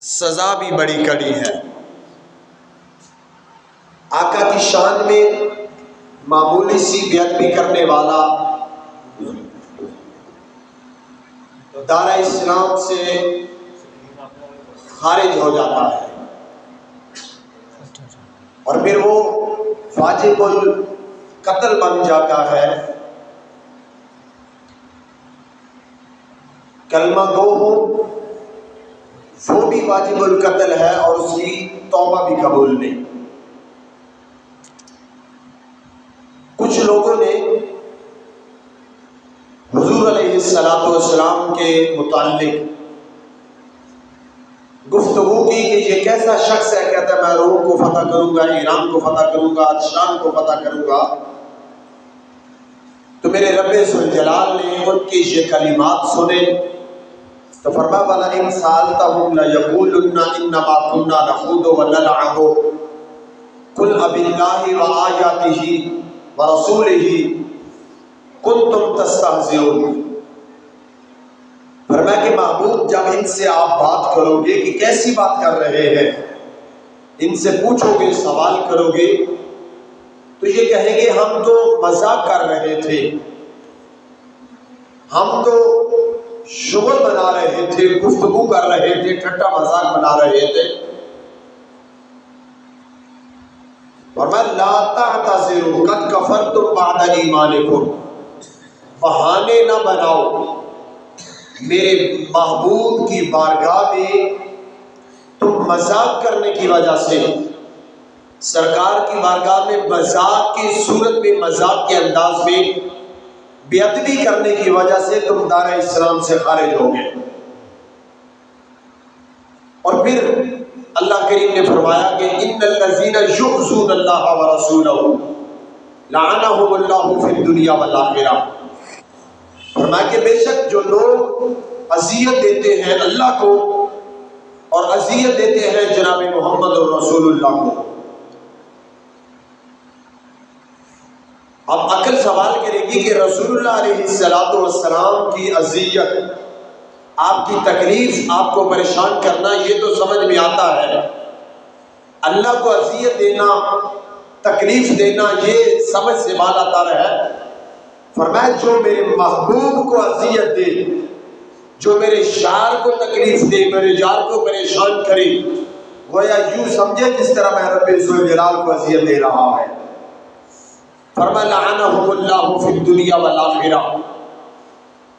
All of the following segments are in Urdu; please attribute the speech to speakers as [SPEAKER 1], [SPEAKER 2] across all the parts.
[SPEAKER 1] سزا بھی بڑی کڑی ہے۔ آقا کی شان میں معمولی سی بیعت بھی کرنے والا دارہ اسلام سے خارج ہو جاتا ہے اور پھر وہ واجب القتل بن جاتا ہے، کلمہ گو ہو وہ بھی واجب القتل ہے اور اس کی توبہ بھی قبول نہیں۔ کچھ لوگوں نے حضور علیہ السلام کے متعلق گفتگو کی کہ یہ کیسا شخص ہے، کہتا ہے میں روم کو فتح کروں گا، ایران کو فتح کروں گا، شام کو فتح کروں گا۔ تو میرے رب ذوالجلال نے ان کی یہ کلمات سنے تو فرمایا وَلَئِن سَأَلْتَهُمْ لَيَقُولُنَّ إِنَّمَا كُنَّا نَخُوضُ وَنَلْعَبُ قُلْ أَبِاللَّهِ وَآيَاتِهِ وَرَسُولِهِ كُنْتُمْ تَسْتَهْزِئُونَ۔ فرمایا کہ محبوب جب ان سے آپ بات کرو گے کہ کیسی بات کر رہے ہیں، ان سے پوچھو گے، سوال کرو گے تو یہ کہیں گے ہم تو مذاق کر رہے تھے، ہم تو شغل بنا رہے تھے، گفتگو کر رہے تھے، ٹھٹا مذاق بنا رہے تھے۔ فرمایا لا تعتذروا قد کفرتم بعد ایمانکم، بہانے نہ بناؤ میرے محبوب کی بارگاہ میں تم مذاق کرنے کی وجہ سے، سرکار کی بارگاہ میں مذاق کی صورت میں، مذاق کے انداز میں بے-ادبی کرنے کی وجہ سے تم دارہ اسلام سے خارج ہو گئے۔ اور پھر اللہ کریم نے فرمایا کہ ان الذین یؤذون اللہ ورسولہ لعنہم اللہ فی الدنیا والآخرہ۔ فرمایا کہ بے شک جو لوگ اذیت دیتے ہیں اللہ کو اور اذیت دیتے ہیں جناب محمد اور رسول اللہ کو، اب عقل سوال کرے گی کہ رسول اللہ علیہ السلام کی اذیت، آپ کی تکلیف، آپ کو پریشان کرنا یہ تو سمجھ میں آتا ہے، اللہ کو اذیت دینا، تکلیف دینا یہ سمجھ سے بالا تر ہے۔ فرمایا جو میرے محبوب کو اذیت دے، جو میرے شاعر کو تکلیف دے، میرے یار کو پریشان کرے، گویا یوں سمجھے جس طرح میں رب ذوالجلال کو اذیت دے رہا ہے۔ فرمایا لعنہم اللہ فی الدنیا والآخرہ،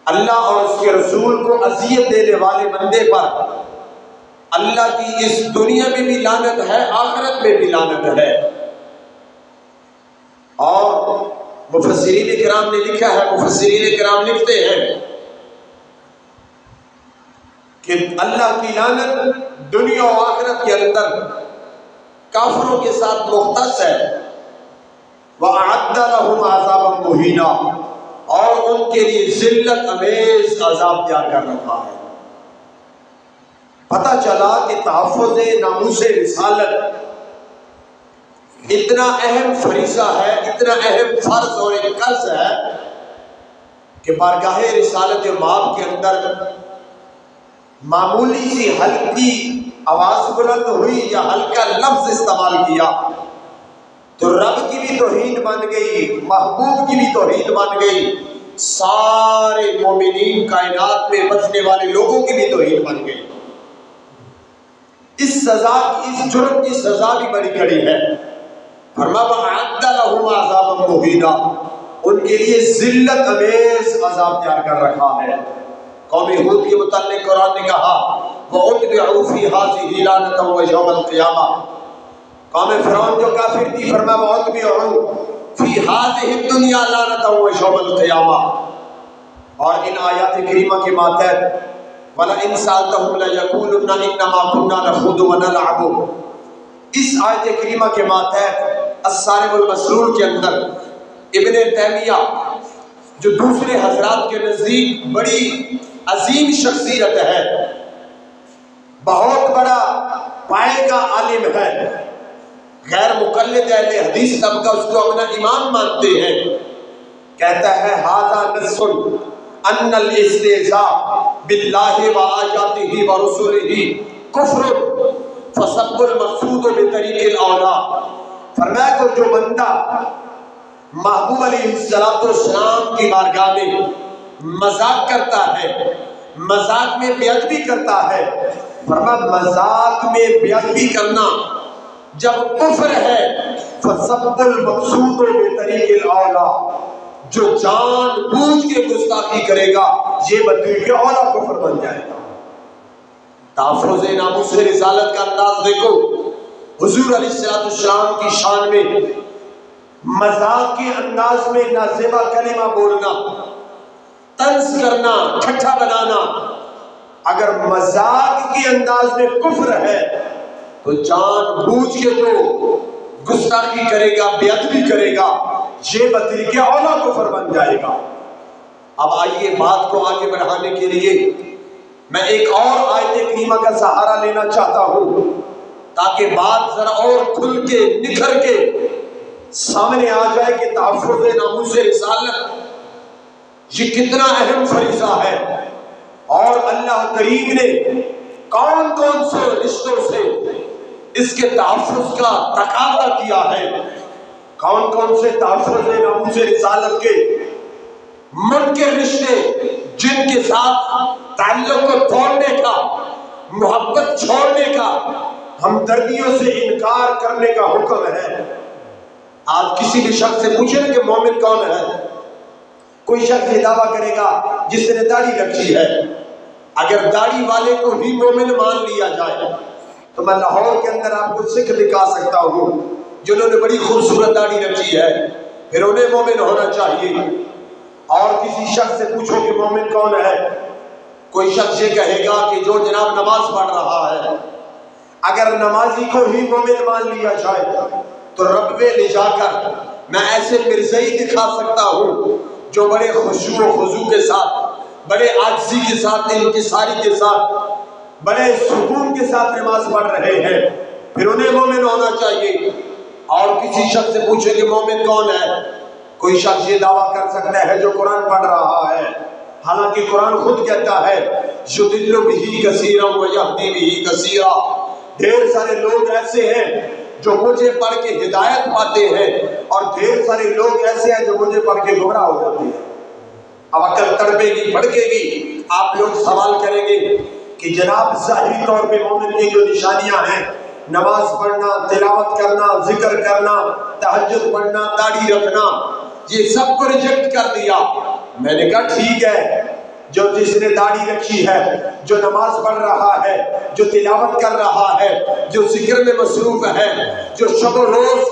[SPEAKER 1] اللہ اور اس کے رسول کو اذیت دینے والے بندے پر اللہ کی اس دنیا میں بھی لعنت ہے، آخرت میں بھی لعنت ہے۔ اور مفسرین کرام نے لکھا ہے، مفسرین کرام لکھتے ہیں کہ اللہ کی لعنت دنیا و آخرت کے اندر کافروں کے ساتھ مختص ہے۔ وَأَعَدَّ لَهُمْ عَذَابًا مُهِينًا، اور ان کے لیے ذلت امیز عذاب تیار کر رکھا ہے۔ پتہ چلا کہ تحفظ ناموس رسالت اتنا اہم فریضہ ہے، اتنا اہم فرض اور ایک قرض ہے کہ بارگاہ رسالت مآب کے اندر معمولی سی ہلکی آواز بلند ہوئی یا ہلکا لفظ استعمال کیا تو رب کی بھی توہین بن گئی، محبوب کی بھی توہین بن گئی، سارے مومنین کائنات میں بچنے والے لوگوں کی بھی توہین بن گئی۔ اس سزا کی، اس جرم کی سزا بھی بڑی کڑی ہے۔ فرمایا وَأَعَدَّ لَهُمْ عَذَابًا مُهِينًا، ان کے لیے ذلت امیز عذاب تیار کر رکھا ہے۔ قوم ہود کے متعلق قرآن نے کہا وَأُتْبِعُوا فِي هَٰذِهِ لَعْنَةً وَيَوْمَ الْقِيَامَةِ، قوم فرعون جو کافر تھی، فرمایا وَأُتْبِعُوا فِي هَٰذِهِ الدُّنْيَا لَعْنَةً وَيَوْمَ الْقِيَامَةِ، اور ان آیات کریمہ کے ماتحت وَلَئِن سَأَلْتَهُمْ لَيَقُولُنَّ إِنَّمَا كُنَّا نَخُوضُ وَنَلْعَبُ، اس آیت کریمہ کے ماتحت الصارم المسلول کے اندر ابن تیمیہ جو دوسرے حضرات کے نزدیک بڑی عظیم شخصیت ہے، بہت بڑا پائے کا عالم ہے، غیر مقلد اہل حدیث طبقہ اس کو اپنا امام مانتے ہیں، کہتا ہے ھذا نص ان الاستہزاء باللہ وآیاتہ ورسولہ کفر فسب المقصود بطریق الاولا، فرمایا کہ جو بندہ محبوب علیہ السلام کی بارگاہ میں مذاق کرتا ہے، مذاق میں بے ادبی کرتا ہے، فرمایا مذاق میں بے ادبی کرنا جب کفر ہے، فسب المقصود بطریق الاولا، جو جان بوجھ کے گستاخی کرے گا یہ بطریق اولا کفر بن جائے گا۔ تحفظ ناموس رسالت کا انداز دیکھو، حضور علیہ السلام کی شان میں مذاق کے انداز میں نازیبا کلمہ بولنا، طنز کرنا، ٹھٹھا بنانا، اگر مذاق کے انداز میں کفر ہے تو جان بوجھ کے جو گستاخی کرے گا، بے ادبی کرے گا، یہ بطریق اولا کفر بن جائے گا۔ اب آئیے بات کو آگے بڑھانے کے لیے میں ایک اور آیت کریمہ کا سہارا لینا چاہتا ہوں تاکہ بات ذرا اور کھل کے نکھر کے سامنے آ جائے کہ تحفظ ناموس رسالت یہ کتنا اہم فریضہ ہے، اور اللہ کریم نے کون کون سے رشتوں سے اس کے تحفظ کا تقاضا کیا ہے، کون کون سے تحفظ ناموس رسالت کے منکر رشتے جن کے ساتھ تعلق کو توڑنے کا، محبت چھوڑنے کا، ہمدردیوں سے انکار کرنے کا حکم ہے۔ آج کسی بھی شخص سے پوچھیں کہ مومن کون ہے، کوئی شخص یہ دعویٰ کرے گا جس نے داڑھی رکھی ہے۔ اگر داڑھی والے کو ہی مومن مان لیا جائے تو میں لاہور کے اندر آپ کو سکھ دکھا سکتا ہوں جنہوں نے بڑی خوبصورت داڑھی رکھی ہے، پھر انہیں مومن ہونا چاہیے۔ اور کسی شخص سے پوچھو کہ مومن کون ہے، کوئی شخص یہ کہے گا کہ جو جناب نماز پڑھ رہا ہے۔ اگر نمازی کو ہی مومن مان لیا جائے تو ربوے لے جا کر میں ایسے مرزائی دکھا سکتا ہوں جو بڑے خشوع و خضوع کے ساتھ، بڑے عاجزی کے ساتھ، انکساری کے ساتھ، بڑے سکون کے ساتھ نماز پڑھ رہے ہیں، پھر انہیں مومن ہونا چاہیے۔ اور کسی شخص سے پوچھے کہ مومن کون ہے، کوئی شخص یہ دعویٰ کر سکتا ہے جو قرآن پڑھ رہا ہے، حالانکہ قرآن خود کہتا ہے یضل بہ کثیرا ویہدی بہ کثیرا، ڈھیر سارے لوگ ایسے ہیں جو مجھے پڑھ کے ہدایت پاتے ہیں، اور ڈھیر سارے لوگ ایسے ہیں جو مجھے پڑھ کے گمراہ ہو جاتے ہیں۔ اب عقل تڑپے گی، بھڑکے گی، آپ لوگ سوال کریں گے کہ جناب ظاہری طور پہ مومن کی جو نشانیاں ہیں، نماز پڑھنا، تلاوت کرنا، ذکر کرنا، تہجد پڑھنا، داڑھی رکھنا، یہ سب کو ریجیکٹ کر دیا۔ میں نے کہا ٹھیک ہے، جو جس نے داڑھی رکھی ہے، جو نماز پڑھ رہا ہے، جو تلاوت کر رہا ہے، جو ذکر میں مصروف ہے، جو شب و روز